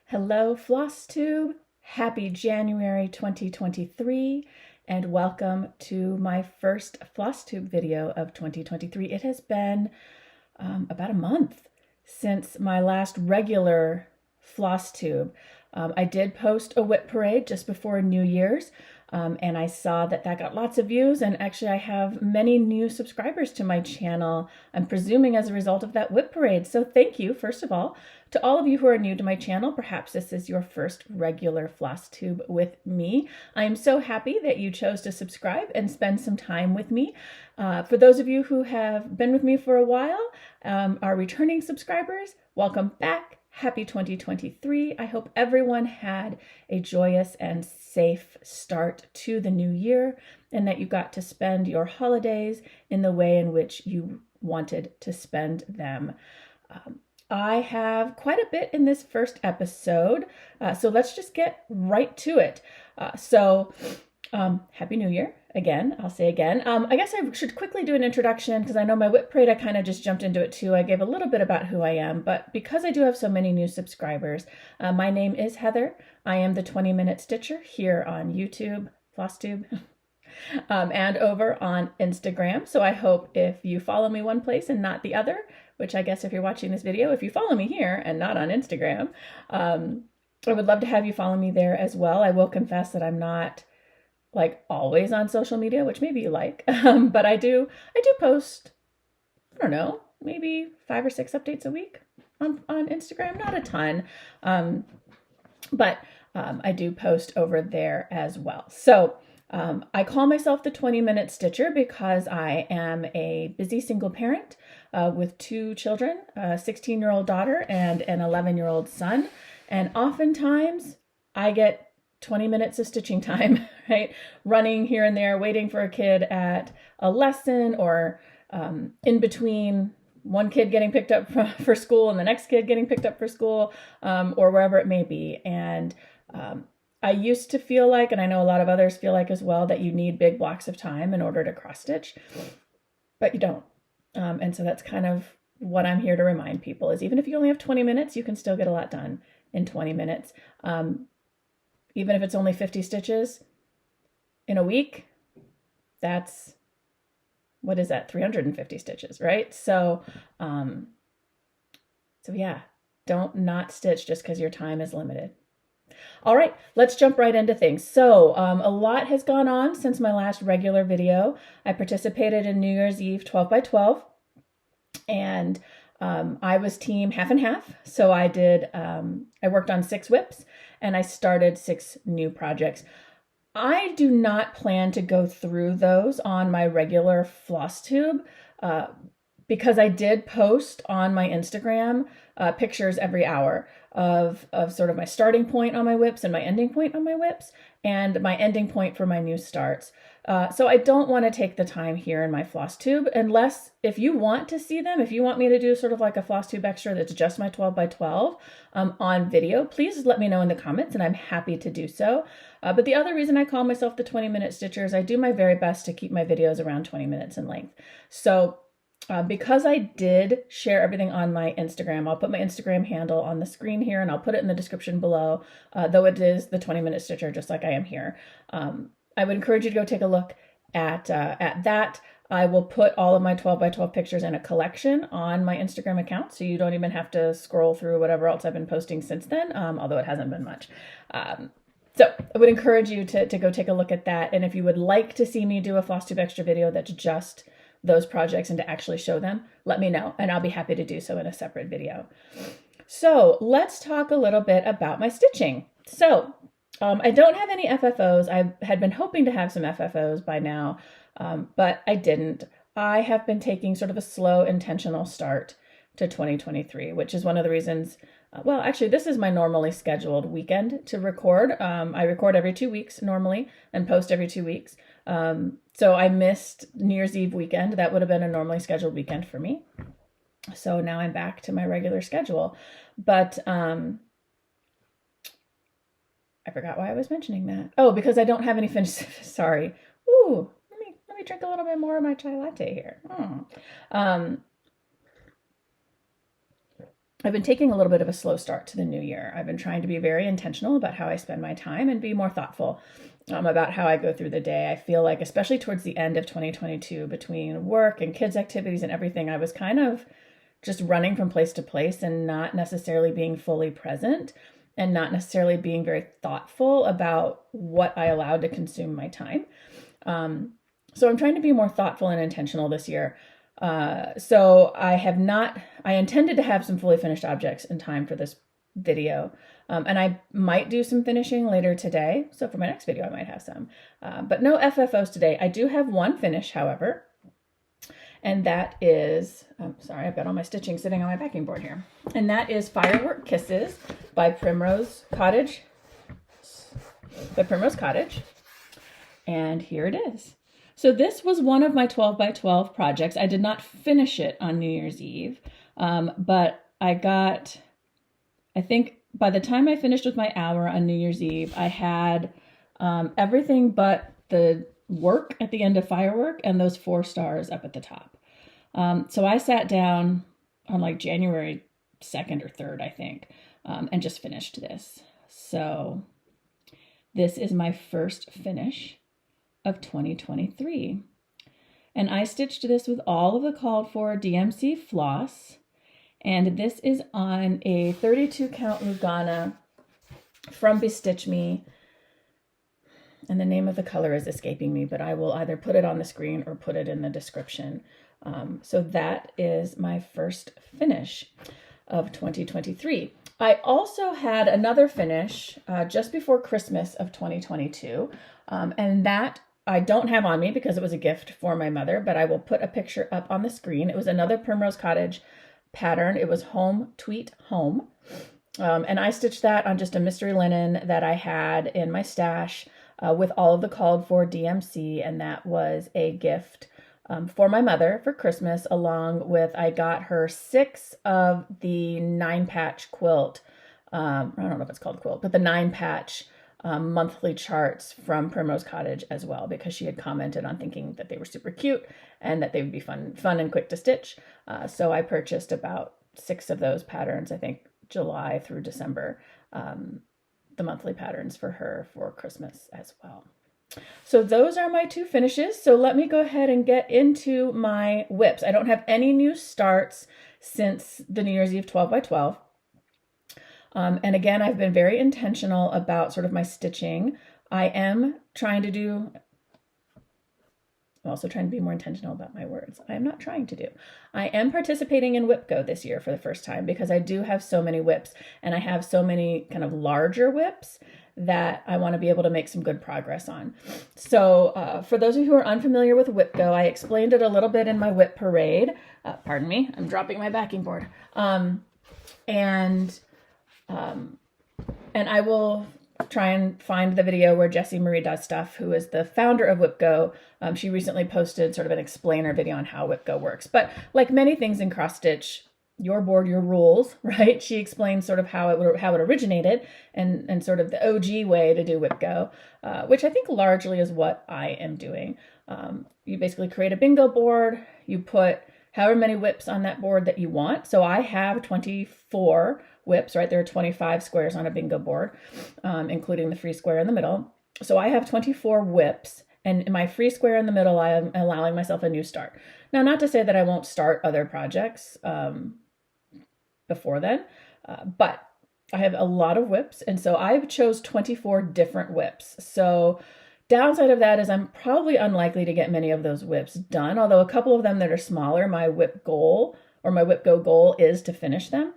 Hello, Flosstube. Happy January 2023, and welcome to my first Flosstube video of 2023. It has been about a month since my last regular Flosstube. I did post a whip parade just before New Year's, and I saw that got lots of views, and actually I have many new subscribers to my channel, I'm presuming as a result of that whip parade. So thank you, first of all, to all of you who are new to my channel. Perhaps this is your first regular Flosstube with me. I am so happy that you chose to subscribe and spend some time with me. For those of you who have been with me for a while, our returning subscribers, welcome back. Happy 2023. I hope everyone had a joyous and safe start to the new year and that you got to spend your holidays in the way in which you wanted to spend them. I have quite a bit in this first episode, so let's just get right to it. Happy New Year. Again, I'll say again. I guess I should quickly do an introduction because I know my whip parade, I kind of just jumped into it too. I gave a little bit about who I am, but because I do have so many new subscribers, my name is Heather. I am the 20-minute stitcher here on YouTube, Flosstube, and over on Instagram. So I hope if you follow me one place and not the other, which I guess if you're watching this video, if you follow me here and not on Instagram, I would love to have you follow me there as well. I will confess that I'm not like always on social media, which maybe you like, but I do post, I don't know, maybe 5 or 6 updates a week on Instagram, not a ton, but I do post over there as well. So I call myself the 20-minute stitcher because I am a busy single parent with 2 children, a 16-year-old daughter and an 11-year-old son, and oftentimes I get 20 minutes of stitching time, right? Running here and there, waiting for a kid at a lesson or in between one kid getting picked up for school and the next kid getting picked up for school or wherever it may be. And I used to feel like, and I know a lot of others feel like as well, that you need big blocks of time in order to cross stitch, but you don't. And so that's kind of what I'm here to remind people is even if you only have 20 minutes, you can still get a lot done in 20 minutes. Even if it's only 50 stitches in a week, that's, what is that? 350 stitches, right? So yeah, don't not stitch just because your time is limited. All right, let's jump right into things. So a lot has gone on since my last regular video. I participated in New Year's Eve 12 by 12 and I was team half and half. So I worked on 6 whips and I started 6 new projects. I do not plan to go through those on my regular Flosstube because I did post on my Instagram pictures every hour of sort of my starting point on my whips and my ending point on my whips and my ending point for my new starts. So I don't want to take the time here in my Flosstube unless if you want to see them, if you want me to do sort of like a Flosstube extra that's just my 12 by 12 on video, please let me know in the comments and I'm happy to do so. But the other reason I call myself the 20-minute stitcher is I do my very best to keep my videos around 20 minutes in length. So because I did share everything on my Instagram, I'll put my Instagram handle on the screen here and I'll put it in the description below, though it is the 20-minute stitcher, just like I am here. I would encourage you to go take a look at that. I will put all of my 12 by 12 pictures in a collection on my Instagram account, so you don't even have to scroll through whatever else I've been posting since then, although it hasn't been much. So I would encourage you to go take a look at that. And if you would like to see me do a Flosstube extra video that's just those projects and to actually show them, let me know and I'll be happy to do so in a separate video. So let's talk a little bit about my stitching. So I don't have any FFOs. I had been hoping to have some FFOs by now, but I didn't. I have been taking sort of a slow, intentional start to 2023, which is one of the reasons, well, actually, this is my normally scheduled weekend to record. I record every 2 weeks normally and post every 2 weeks. So I missed New Year's Eve weekend. That would have been a normally scheduled weekend for me. So now I'm back to my regular schedule. But I forgot why I was mentioning that. Oh, because I don't have any finished. Sorry. Ooh, let me drink a little bit more of my chai latte here. I've been taking a little bit of a slow start to the new year. I've been trying to be very intentional about how I spend my time and be more thoughtful about how I go through the day. I feel like, especially towards the end of 2022, between work and kids' activities and everything, I was kind of just running from place to place and not necessarily being fully present and not necessarily being very thoughtful about what I allowed to consume my time. So I'm trying to be more thoughtful and intentional this year. So I intended to have some fully finished objects in time for this video. And I might do some finishing later today. So for my next video, I might have some, but no FFOs today. I do have one finish, however, and that is, sorry, I've got all my stitching sitting on my packing board here. And that is Firework Kisses by Primrose Cottage. And here it is. So this was one of my 12 by 12 projects. I did not finish it on New Year's Eve, but I think by the time I finished with my hour on New Year's Eve, I had everything but the work at the end of Firework and those 4 stars up at the top. So I sat down on like January 2nd or 3rd, I think, and just finished this. So this is my first finish of 2023. And I stitched this with all of the called for DMC floss. And this is on a 32 count Lugana from Bestitch Me. And the name of the color is escaping me, but I will either put it on the screen or put it in the description. So that is my first finish of 2023. I also had another finish just before Christmas of 2022. And that I don't have on me because it was a gift for my mother, but I will put a picture up on the screen. It was another Primrose Cottage pattern. It was Home Tweet Home. And I stitched that on just a mystery linen that I had in my stash with all of the called for DMC. And that was a gift for my mother for Christmas, along with, I got her 6 of the 9-patch quilt. I don't know if it's called quilt, but the 9-patch monthly charts from Primrose Cottage as well, because she had commented on thinking that they were super cute and that they would be fun and quick to stitch. So I purchased about 6 of those patterns, I think July through December, the monthly patterns for her for Christmas as well. So those are my 2 finishes. So let me go ahead and get into my whips. I don't have any new starts since the New Year's Eve 12 by 12. And again, I've been very intentional about sort of my stitching. I'm also trying to be more intentional about my words. I am participating in Whip Go this year for the first time because I do have so many whips and I have so many kind of larger whips that I want to be able to make some good progress on. So for those of you who are unfamiliar with Whip Go, I explained it a little bit in my whip parade. Pardon me, I'm dropping my backing board. And I will try and find the video where Jessie Marie Does Stuff, who is the founder of Whip Go. She recently posted sort of an explainer video on how Whip Go works. But like many things in cross stitch, your board, your rules, right? She explains sort of how it originated and sort of the OG way to do Whip Go, which I think largely is what I am doing. You basically create a bingo board. You put however many whips on that board that you want. So I have 24 whips, right? There are 25 squares on a bingo board, including the free square in the middle. So I have 24 whips, and in my free square in the middle, I am allowing myself a new start. Now, not to say that I won't start other projects before then, but I have a lot of whips, and so I've chose 24 different whips. So downside of that is I'm probably unlikely to get many of those whips done, although a couple of them that are smaller, my whip goal or my Whip Go goal is to finish them.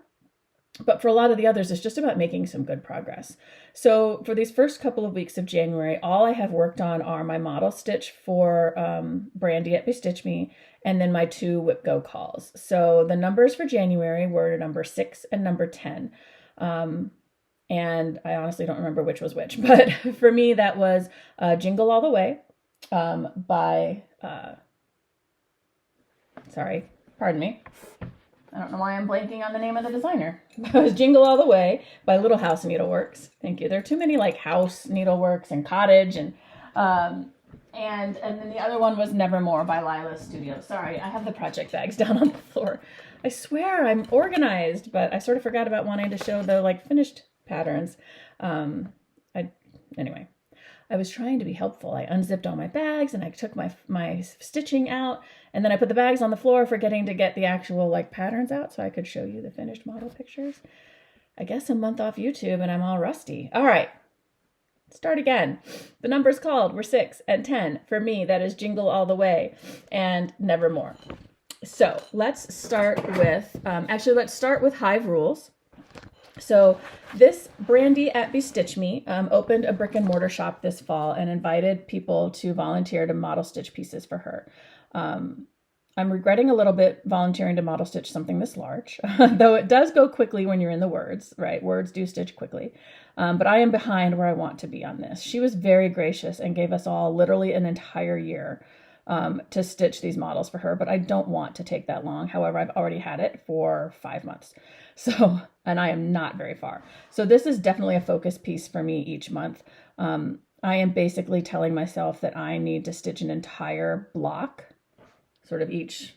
But for a lot of the others, it's just about making some good progress. So for these first couple of weeks of January, all I have worked on are my model stitch for Brandy at Bestitch Me, and then my 2 Whip Go calls. So the numbers for January were number 6 and number 10. And I honestly don't remember which was which, but for me, that was Jingle All the Way by, sorry, pardon me. I don't know why I'm blanking on the name of the designer. It was Jingle All the Way by Little House Needleworks. Thank you. There are too many like House Needleworks and Cottage, and And then the other one was Nevermore by Lila Studio. Sorry, I have the project bags down on the floor. I swear I'm organized, but I sort of forgot about wanting to show the like finished patterns. Anyway, I was trying to be helpful. I unzipped all my bags and I took my stitching out, and then I put the bags on the floor, forgetting to get the actual like patterns out so I could show you the finished model pictures. I guess a month off YouTube and I'm all rusty. All right. Start again. The numbers called were 6 and 10. For me, that is Jingle All the Way and Nevermore. So let's start with, let's start with Hive Rules. So this Brandy at Bestitch Me opened a brick and mortar shop this fall and invited people to volunteer to model stitch pieces for her. I'm regretting a little bit volunteering to model stitch something this large, though it does go quickly when you're in the words, right? Words do stitch quickly. But I am behind where I want to be on this. She was very gracious and gave us all literally an entire year to stitch these models for her, but I don't want to take that long. However, I've already had it for 5 months. So, and I am not very far. So this is definitely a focus piece for me each month. I am basically telling myself that I need to stitch an entire block, sort of each.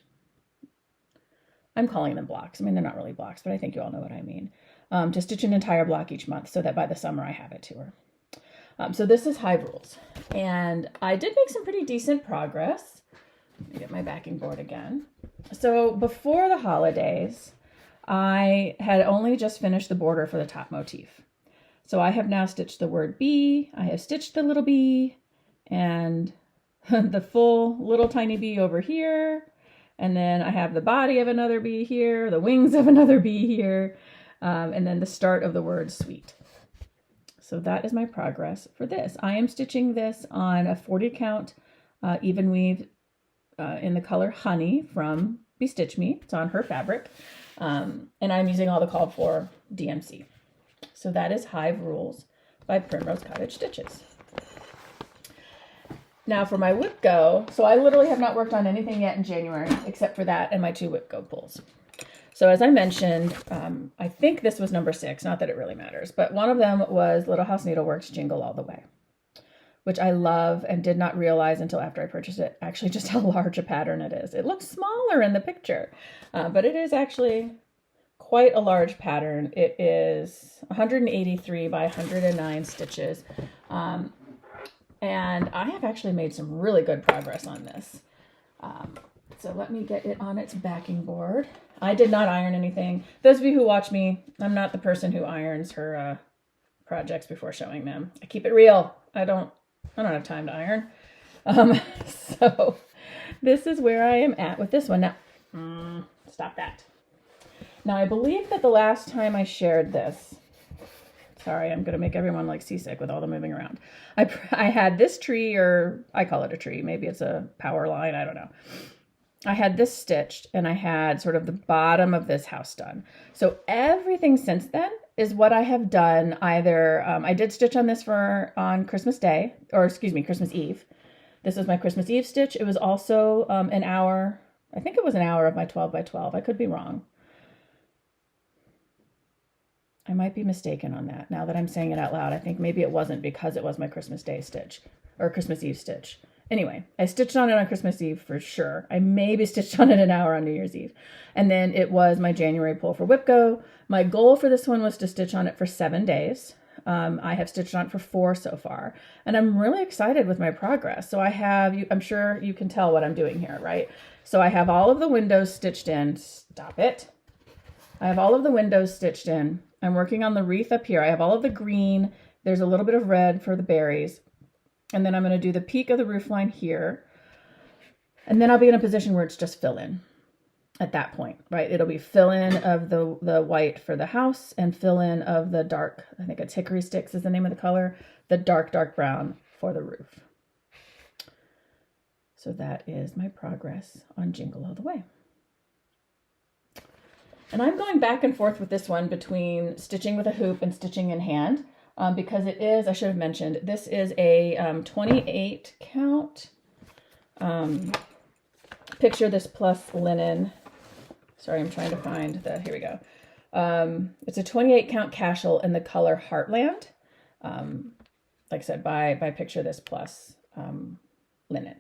I'm calling them blocks. I mean, they're not really blocks, but I think you all know what I mean. To stitch an entire block each month so that by the summer I have it to her. So this is Hive Rules. And I did make some pretty decent progress. Let me get my backing board again. So before the holidays, I had only just finished the border for the top motif. So I have now stitched the word bee. I have stitched the little bee and the full little tiny bee over here. And then I have the body of another bee here, the wings of another bee here, and then the start of the word sweet. So that is my progress for this. I am stitching this on a 40 count even weave in the color Honey from Bestitch Me. It's on her fabric. And I'm using all the called for DMC. So that is Hive Rules by Primrose Cottage Stitches. Now for my whip go, so I literally have not worked on anything yet in January except for that and my 2 whip go pulls. So as I mentioned, I think this was number 6, not that it really matters, but one of them was Little House Needleworks Jingle All the Way, which I love and did not realize until after I purchased it, actually just how large a pattern it is. It looks smaller in the picture, but it is actually quite a large pattern. It is 183 by 109 stitches. And I have actually made some really good progress on this. So let me get it on its backing board. I did not iron anything. Those of you who watch me, I'm not the person who irons her projects before showing them. I keep it real. I don't have time to iron. So this is where I am at with this one. Now, stop that. Now I believe that the last time I shared this, sorry, I'm going to make everyone like seasick with all the moving around. I had this tree, or I call it a tree. Maybe it's a power line. I don't know. I had this stitched and I had sort of the bottom of this house done. So everything since then is what I have done. Either I did stitch on this on Christmas Day, or excuse me, Christmas Eve. This was my Christmas Eve stitch. It was also an hour. I think it was an hour of my 12 by 12. I could be wrong. I might be mistaken on that. Now that I'm saying it out loud, I think maybe it wasn't because it was my Christmas Day stitch or Christmas Eve stitch. Anyway, I stitched on it on Christmas Eve for sure. I maybe stitched on it an hour on New Year's Eve. And then it was my January pull for Whip Go. My goal for this one was to stitch on it for 7 days. I have stitched on it for 4 so far. And I'm really excited with my progress. So I have, I'm sure you can tell what I'm doing here, right? So I have all of the windows stitched in. Stop it. I have all of the windows stitched in. I'm working on the wreath up here. I have all of the green. There's a little bit of red for the berries. And then I'm going to do the peak of the roof line here. And then I'll be in a position where it's just fill in at that point, right? It'll be fill in of the white for the house and fill in of the dark, I think it's Hickory Sticks is the name of the color, the dark, dark brown for the roof. So that is my progress on Jingle All the Way. And I'm going back and forth with this one between stitching with a hoop and stitching in hand. Because it is, I should have mentioned, this is a 28 count. Picture this plus linen. Sorry, I'm trying to find here we go. It's a 28 count cashel in the color Heartland. Like I said, by Picture This plus linen.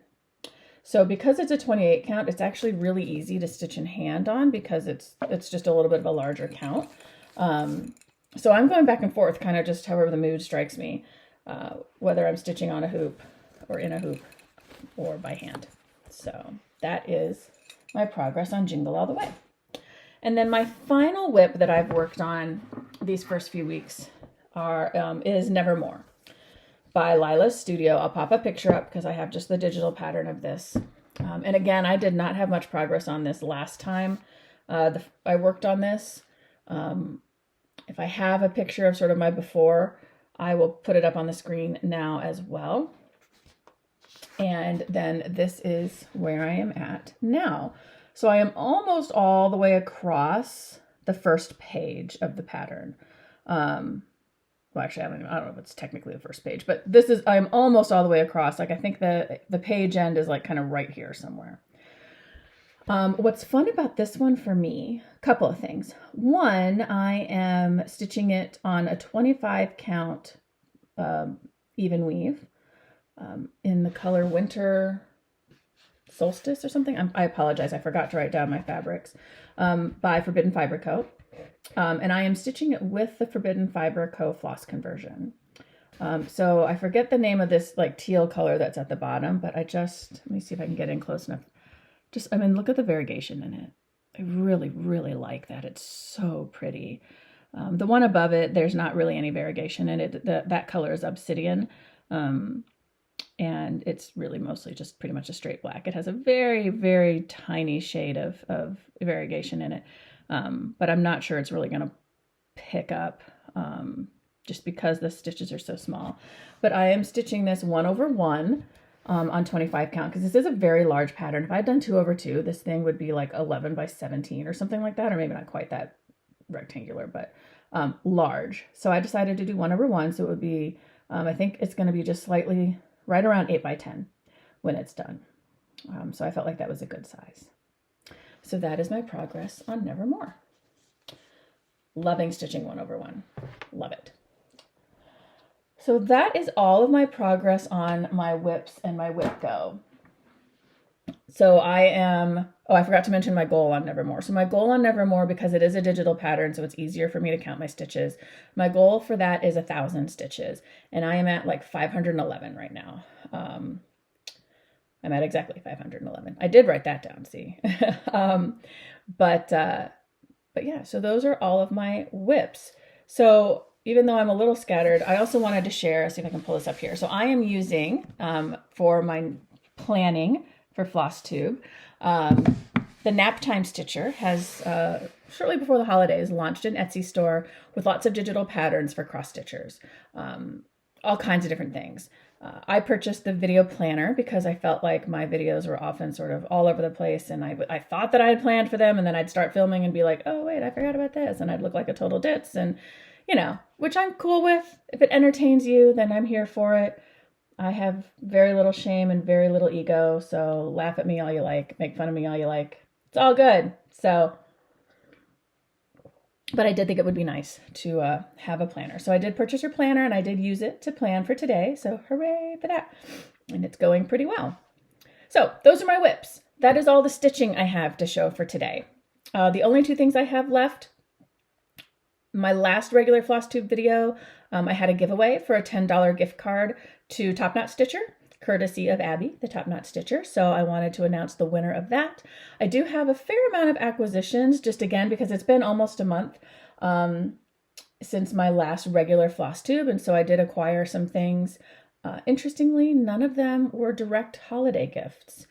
So because it's a 28 count, it's actually really easy to stitch in hand on because it's just a little bit of a larger count. So I'm going back and forth, kind of just however the mood strikes me, whether I'm stitching on a hoop or in a hoop or by hand. So that is my progress on Jingle All the Way. And then my final whip that I've worked on these first few weeks is Nevermore by Lila's Studio. I'll pop a picture up because I have just the digital pattern of this. And again, I did not have much progress on this last time I worked on this. If I have a picture of sort of my before, I will put it up on the screen now as well. And then this is where I am at now. So I am almost all the way across the first page of the pattern. Well, actually, I don't know if it's technically the first page, but I'm almost all the way across. Like I think the page end is like kind of right here somewhere. What's fun about this one for me, a couple of things. One, I am stitching it on a 25 count even weave in the color Winter Solstice or something. I apologize, I forgot to write down my fabrics, by Forbidden Fiber Co. And I am stitching it with the Forbidden Fiber Co. floss conversion. So I forget the name of this like teal color that's at the bottom, but let me see if I can get in close enough. Look at the variegation in it. I really, really like that. It's so pretty. The one above it, there's not really any variegation in it. That color is obsidian. And it's really mostly just pretty much a straight black. It has a very, very tiny shade of variegation in it. But I'm not sure it's really going to pick up just because the stitches are so small. But I am stitching this 1/1 on 25 count because this is a very large pattern. If I had done 2/2, this thing would be like 11 by 17 or something like that, or maybe not quite that rectangular, but large. So I decided to do 1/1. So it would be, I think it's going to be just slightly right around 8 by 10 when it's done. So I felt like that was a good size. So that is my progress on Nevermore. Loving stitching 1/1. Love it. So that is all of my progress on my whips and my whip go. So I forgot to mention my goal on Nevermore. So my goal on Nevermore, because it is a digital pattern, so it's easier for me to count my stitches. My goal for that is 1,000 stitches. And I am at like 511 right now. I'm at exactly 511. I did write that down, see? But yeah, so those are all of my whips. So even though I'm a little scattered, I also wanted to share, see if I can pull this up here. So I am using, for my planning for Flosstube, the Nap Time Stitcher has, shortly before the holidays, launched an Etsy store with lots of digital patterns for cross stitchers, all kinds of different things. I purchased the video planner because I felt like my videos were often sort of all over the place, and I thought that I had planned for them, and then I'd start filming and be like, oh wait, I forgot about this, and I'd look like a total ditz, and which I'm cool with. If it entertains you, then I'm here for it. I have very little shame and very little ego, so laugh at me all you like, make fun of me all you like. It's all good. But I did think it would be nice to have a planner. So I did purchase your planner, and I did use it to plan for today. So hooray for that. And it's going pretty well. So those are my whips. That is all the stitching I have to show for today. The only two things I have left, my last regular Flosstube video, I had a giveaway for a $10 gift card to Top Knot Stitcher, courtesy of Abby, the Top Knot Stitcher. So I wanted to announce the winner of that. I do have a fair amount of acquisitions, just again, because it's been almost a month since my last regular Flosstube. And so I did acquire some things. Interestingly, none of them were direct holiday gifts.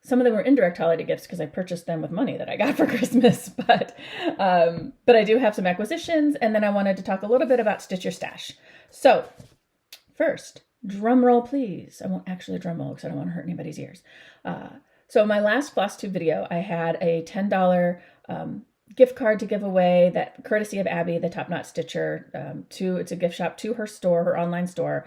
Some of them were indirect holiday gifts because I purchased them with money that I got for Christmas, but I do have some acquisitions, and then I wanted to talk a little bit about Stitch Your Stash. So first, drum roll please. I won't actually drum roll because I don't want to hurt anybody's ears. So my last Flosstube video, I had a $10 gift card to give away, that courtesy of Abby, the Top Knot Stitcher, it's a gift shop to her store, her online store,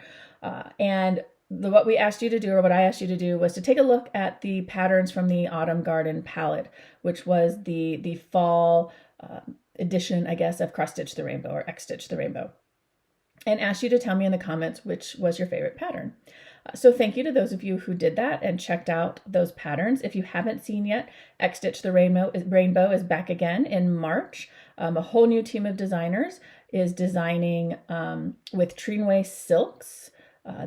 and what we asked you to do, or what I asked you to do, was to take a look at the patterns from the Autumn Garden palette, which was the fall edition, I guess, of Cross Stitch the Rainbow or X Stitch the Rainbow, and asked you to tell me in the comments which was your favorite pattern. So thank you to those of you who did that and checked out those patterns. If you haven't seen yet, X Stitch the Rainbow is back again in March. A whole new team of designers is designing with Trinway silks.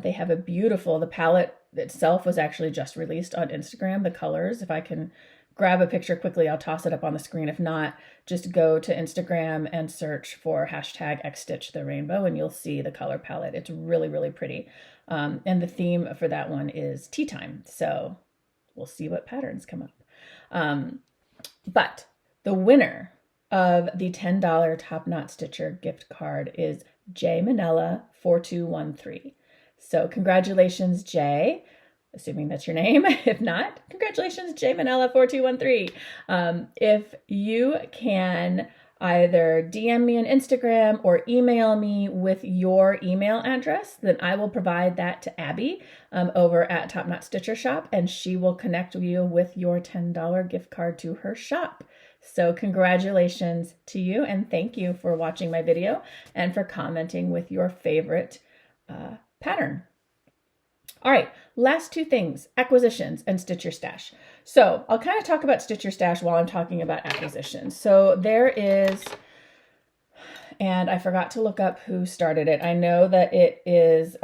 They have a beautiful, the palette itself was actually just released on Instagram, the colors. If I can grab a picture quickly, I'll toss it up on the screen. If not, just go to Instagram and search for hashtag X Stitch the Rainbow and you'll see the color palette. It's really, really pretty. And the theme for that one is tea time. So we'll see what patterns come up. But the winner of the $10 Top Knot Stitcher gift card is J Manella 4213. So congratulations, Jay, assuming that's your name. If not, congratulations, J Manella 4213. If you can either DM me on Instagram or email me with your email address, then I will provide that to Abby over at Top Knot Stitcher Shop, and she will connect you with your $10 gift card to her shop. So congratulations to you, and thank you for watching my video and for commenting with your favorite pattern. All right, last two things, acquisitions and Stitch Your Stash. So I'll kind of talk about Stitch Your Stash while I'm talking about acquisitions. So there is, and I forgot to look up who started it. I know that it is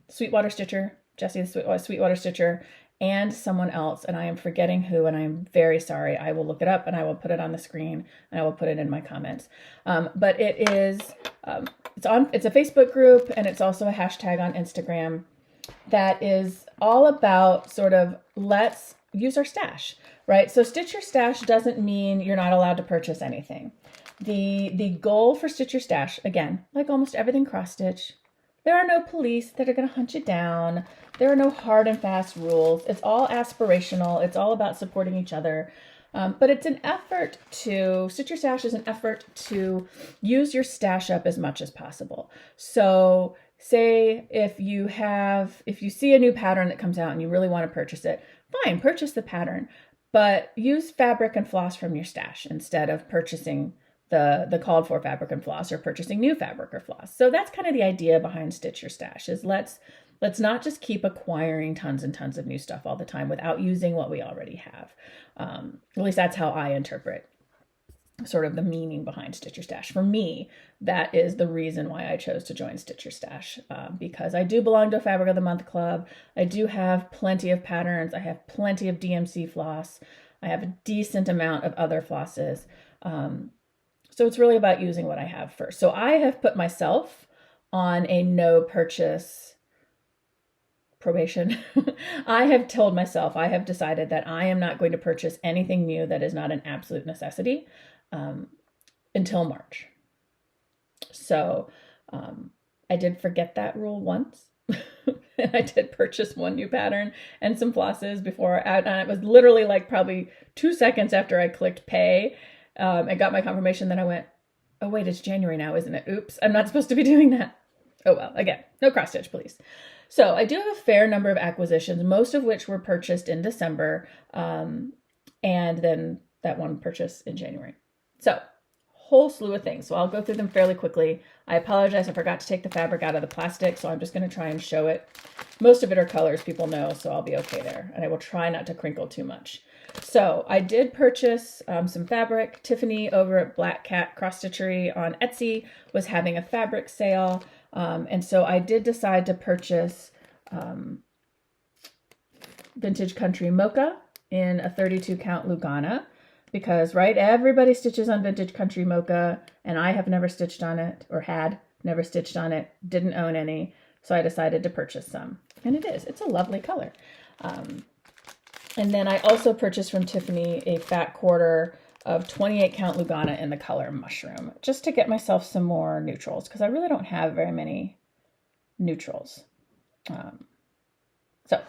Sweetwater Stitcher, Jessie the Sweetwater Stitcher, and someone else, and I am forgetting who, and I'm very sorry. I will look it up and I will put it on the screen and I will put it in my comments. But it is, it's a Facebook group, and it's also a hashtag on Instagram that is all about sort of let's use our stash, right? So Stitch Your Stash doesn't mean you're not allowed to purchase anything. The goal for Stitch Your Stash, again, like almost everything cross stitch, there are no police that are going to hunt you down. There are no hard and fast rules. It's all aspirational. It's all about supporting each other. But it's an effort to, Stitch Your Stash is an effort to use your stash up as much as possible. So say if you see a new pattern that comes out and you really want to purchase it, fine, purchase the pattern, but use fabric and floss from your stash instead of purchasing the called for fabric and floss or purchasing new fabric or floss. So that's kind of the idea behind Stitch Your Stash, is let's not just keep acquiring tons and tons of new stuff all the time without using what we already have. At least that's how I interpret sort of the meaning behind Stitch Your Stash. For me, that is the reason why I chose to join Stitch Your Stash, because I do belong to a Fabric of the Month club. I do have plenty of patterns. I have plenty of DMC floss. I have a decent amount of other flosses. So it's really about using what I have first. So I have put myself on a no purchase probation. I have told myself, I have decided that I am not going to purchase anything new that is not an absolute necessity until March. So I did forget that rule once. And I did purchase one new pattern and some flosses before, and it was literally like probably 2 seconds after I clicked pay. I got my confirmation, then I went, oh wait, it's January now, isn't it? Oops, I'm not supposed to be doing that. Oh well, again, no cross stitch, please. So I do have a fair number of acquisitions, most of which were purchased in December, and then that one purchase in January. So whole slew of things. So I'll go through them fairly quickly. I apologize, I forgot to take the fabric out of the plastic, so I'm just going to try and show it. Most of it are colors, people know, so I'll be okay there. And I will try not to crinkle too much. So I did purchase some fabric. Tiffany over at Black Cat Cross Stitchery on Etsy was having a fabric sale. And so I did decide to purchase Vintage Country Mocha in a 32 count Lugana because, right, everybody stitches on Vintage Country Mocha, and I have never stitched on it, or had never stitched on it, didn't own any. So I decided to purchase some, and it's a lovely color. And then I also purchased from Tiffany a fat quarter of 28 count Lugana in the color Mushroom, just to get myself some more neutrals, because I really don't have very many neutrals. So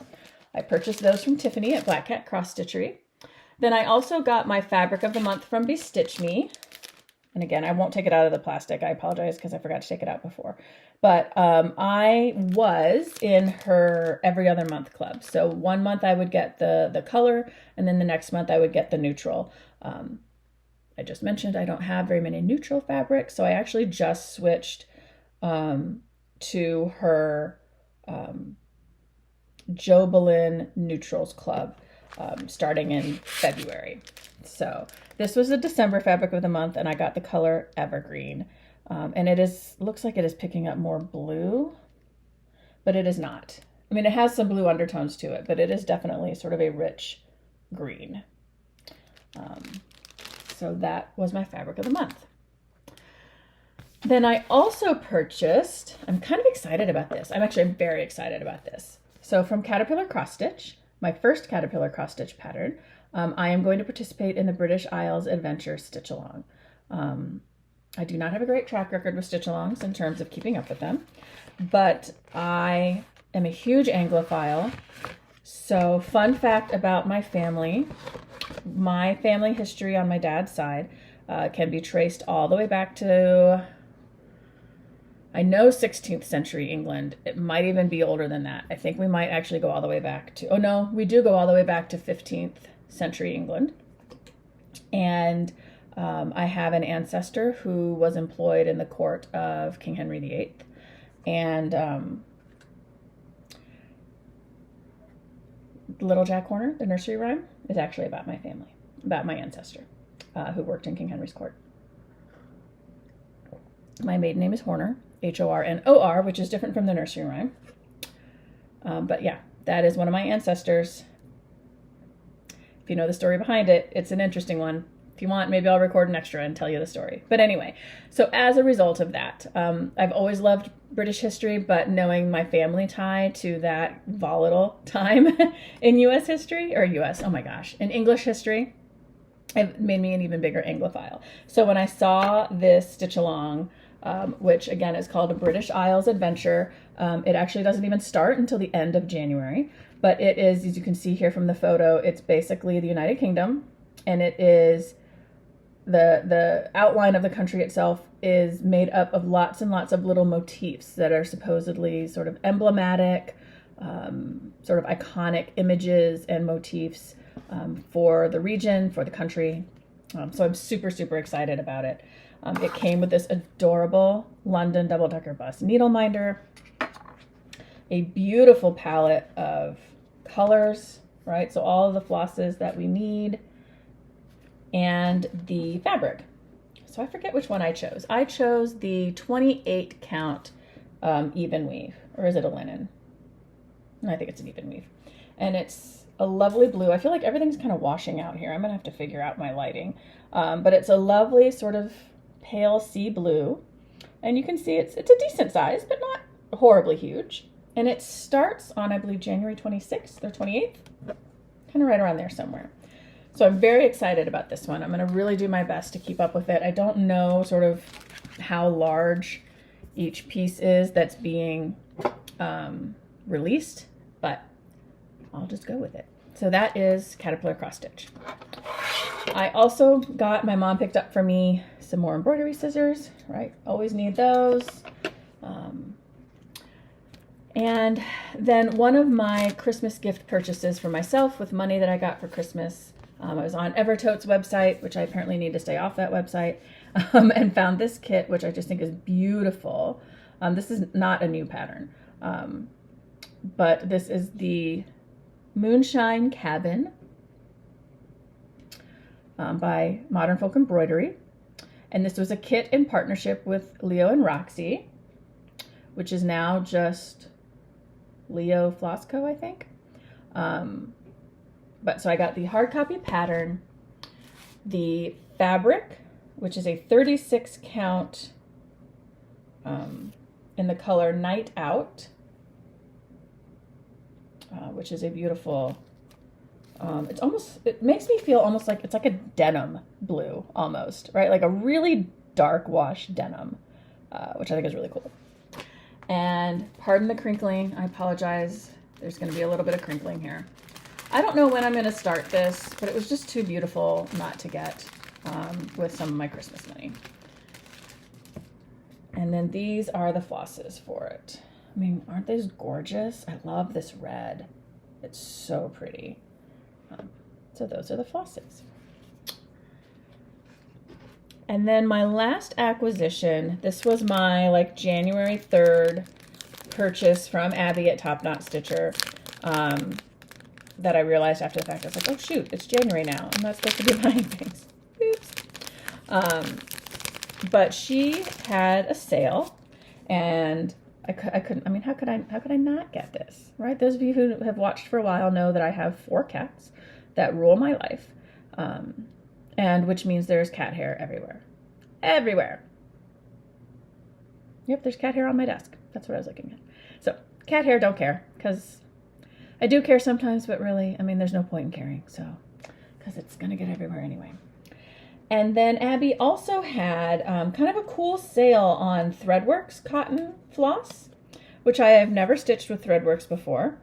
I purchased those from Tiffany at Black Cat Cross Stitchery. Then I also got my Fabric of the Month from Bestitch Me. And again, I won't take it out of the plastic. I apologize because I forgot to take it out before. But I was in her every other month club. So 1 month I would get the color, and then the next month I would get the neutral. I just mentioned I don't have very many neutral fabrics, so I actually just switched to her Jobelin Neutrals Club starting in February. So this was the December fabric of the month, and I got the color Evergreen. And it looks like it is picking up more blue, but it is not. I mean, it has some blue undertones to it, but it is definitely sort of a rich green. So that was my fabric of the month. Then I also purchased, I'm kind of excited about this. I'm very excited about this. So from Caterpillar Cross Stitch, my first Caterpillar Cross Stitch pattern, I am going to participate in the British Isles Adventure Stitch Along. I do not have a great track record with stitch alongs in terms of keeping up with them, but I am a huge Anglophile. So fun fact about my family history on my dad's side can be traced all the way back to, I know 16th century England. It might even be older than that. I think we might actually go all the way back to, oh no, we do go all the way back to 15th century England. And I have an ancestor who was employed in the court of King Henry VIII. And Little Jack Horner, the nursery rhyme, is actually about my family, about my ancestor who worked in King Henry's court. My maiden name is Horner, Hornor, which is different from the nursery rhyme. But yeah, that is one of my ancestors. If you know the story behind it, it's an interesting one. If you want, maybe I'll record an extra and tell you the story. But anyway, so as a result of that, I've always loved British history, but knowing my family tie to that volatile time in U.S. history, or U.S., oh my gosh, in English history, it made me an even bigger Anglophile. So when I saw this stitch along, which again is called a British Isles Adventure, it actually doesn't even start until the end of January, but it is, as you can see here from the photo, it's basically the United Kingdom, and it is the outline of the country itself is made up of lots and lots of little motifs that are supposedly sort of emblematic, sort of iconic images and motifs for the region, for the country. So I'm super, super excited about it. It came with this adorable London double-decker bus needle minder, a beautiful palette of colors, right? So all of the flosses that we need, and the fabric. So I forget which one I chose. I chose the 28 count even weave, or is it a linen? I think it's an even weave. And it's a lovely blue. I feel like everything's kind of washing out here. I'm gonna have to figure out my lighting. But it's a lovely sort of pale sea blue. And you can see it's a decent size, but not horribly huge. And it starts on, I believe, January 26th or 28th, kind of right around there somewhere. So I'm very excited about this one. I'm going to really do my best to keep up with it. I don't know sort of how large each piece is that's being released, but I'll just go with it. So that is Caterpillar Cross Stitch. I also got, my mom picked up for me some more embroidery scissors, right? Always need those. And then one of my Christmas gift purchases for myself with money that I got for Christmas, I was on Evertote's website, which I apparently need to stay off that website, and found this kit, which I just think is beautiful. This is not a new pattern, but this is the Moonshine Cabin by Modern Folk Embroidery. And this was a kit in partnership with Leo and Roxy, which is now just Leo Flossco, I think. But so I got the hard copy pattern, the fabric, which is a 36 count in the color Night Out, which is a beautiful, it makes me feel almost like, it's like a denim blue almost, right? Like a really dark wash denim, which I think is really cool. And pardon the crinkling, I apologize. There's gonna be a little bit of crinkling here. I don't know when I'm gonna start this, but it was just too beautiful not to get with some of my Christmas money. And then these are the flosses for it. I mean, aren't these gorgeous? I love this red. It's so pretty. So those are the flosses. And then my last acquisition, this was my like January 3rd purchase from Abby at Top Knot Stitcher that I realized after the fact. I was like, oh shoot, it's January now. I'm not supposed to be buying things. Oops. But she had a sale, and I couldn't, I mean, how could I not get this, right? Those of you who have watched for a while know that I have 4 cats that rule my life, and which means there's cat hair everywhere. Everywhere. Yep, there's cat hair on my desk. That's what I was looking at. So, cat hair, don't care, because I do care sometimes, but really, I mean, there's no point in caring, so, because it's going to get everywhere anyway. And then Abby also had kind of a cool sale on Threadworks cotton floss, which I have never stitched with Threadworks before,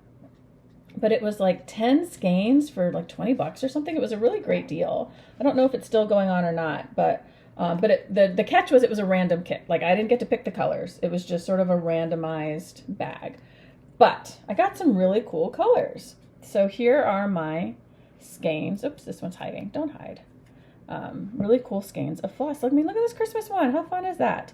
but it was like 10 skeins for like 20 bucks or something. It was a really great deal. I don't know if it's still going on or not, but the catch was it was a random kit. Like, I didn't get to pick the colors. It was just sort of a randomized bag. But I got some really cool colors. So here are my skeins. Oops, this one's hiding. Don't hide. Really cool skeins of floss. I mean, look at this Christmas one. How fun is that?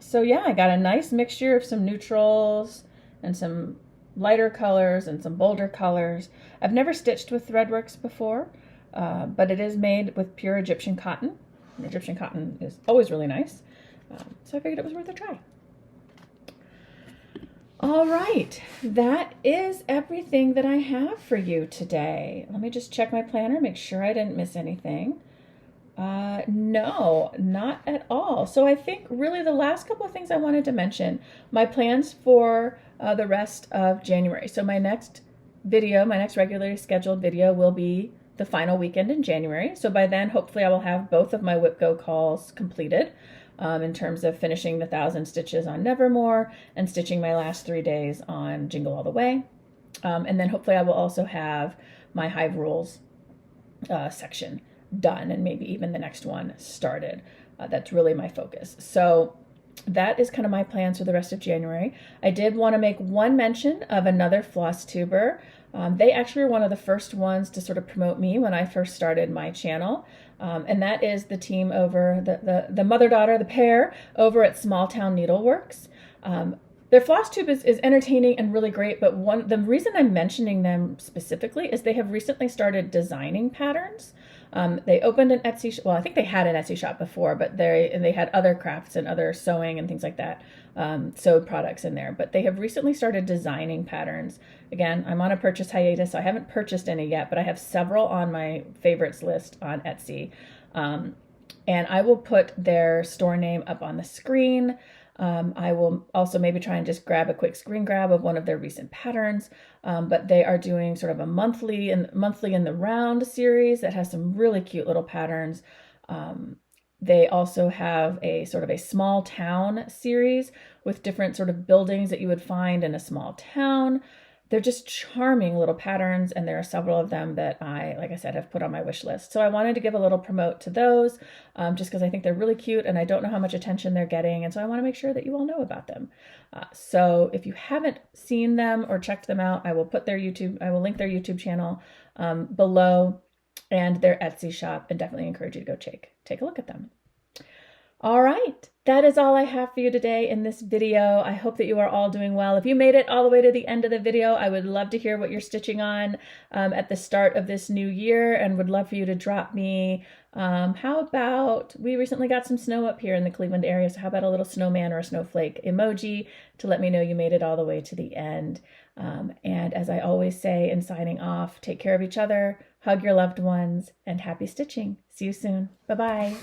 So yeah, I got a nice mixture of some neutrals and some lighter colors and some bolder colors. I've never stitched with Threadworks before, but it is made with pure Egyptian cotton. And Egyptian cotton is always really nice. So I figured it was worth a try. All right, that is everything that I have for you today. Let me just check my planner, make sure I didn't miss anything. No, not at all. So I think really the last couple of things I wanted to mention, my plans for the rest of January. So my next video, my next regularly scheduled video will be the final weekend in January. So by then, hopefully I will have both of my Whip Go calls completed. In terms of finishing the 1,000 stitches on Nevermore and stitching my last 3 days on Jingle All the Way. And then hopefully I will also have my Hive Rules section done, and maybe even the next one started. That's really my focus. So that is kind of my plans for the rest of January. I did want to make one mention of another Flosstuber. They actually were one of the first ones to sort of promote me when I first started my channel. And that is the team over, the mother-daughter, the pair over at Small Town Needleworks. Their Flosstube is entertaining and really great, but the reason I'm mentioning them specifically is they have recently started designing patterns. They opened an Etsy shop. Well, I think they had an Etsy shop before, but they had other crafts and other sewing and things like that, sewed products in there. But they have recently started designing patterns. Again, I'm on a purchase hiatus, so I haven't purchased any yet, but I have several on my favorites list on Etsy. And I will put their store name up on the screen. I will also maybe try and just grab a quick screen grab of one of their recent patterns, but they are doing sort of a monthly in the round series that has some really cute little patterns. They also have a sort of a small town series with different sort of buildings that you would find in a small town. They're just charming little patterns, and there are several of them that I, like I said, have put on my wish list. So I wanted to give a little promote to those, just because I think they're really cute and I don't know how much attention they're getting, and so I want to make sure that you all know about them. So if you haven't seen them or checked them out, I will link their YouTube channel below and their Etsy shop, and definitely encourage you to go take a look at them. All right, that is all I have for you today in this video. I hope that you are all doing well. If you made it all the way to the end of the video, I would love to hear what you're stitching on at the start of this new year, and would love for you to drop me. How about, we recently got some snow up here in the Cleveland area, so how about a little snowman or a snowflake emoji to let me know you made it all the way to the end. And as I always say in signing off, take care of each other, hug your loved ones, and happy stitching. See you soon. Bye-bye.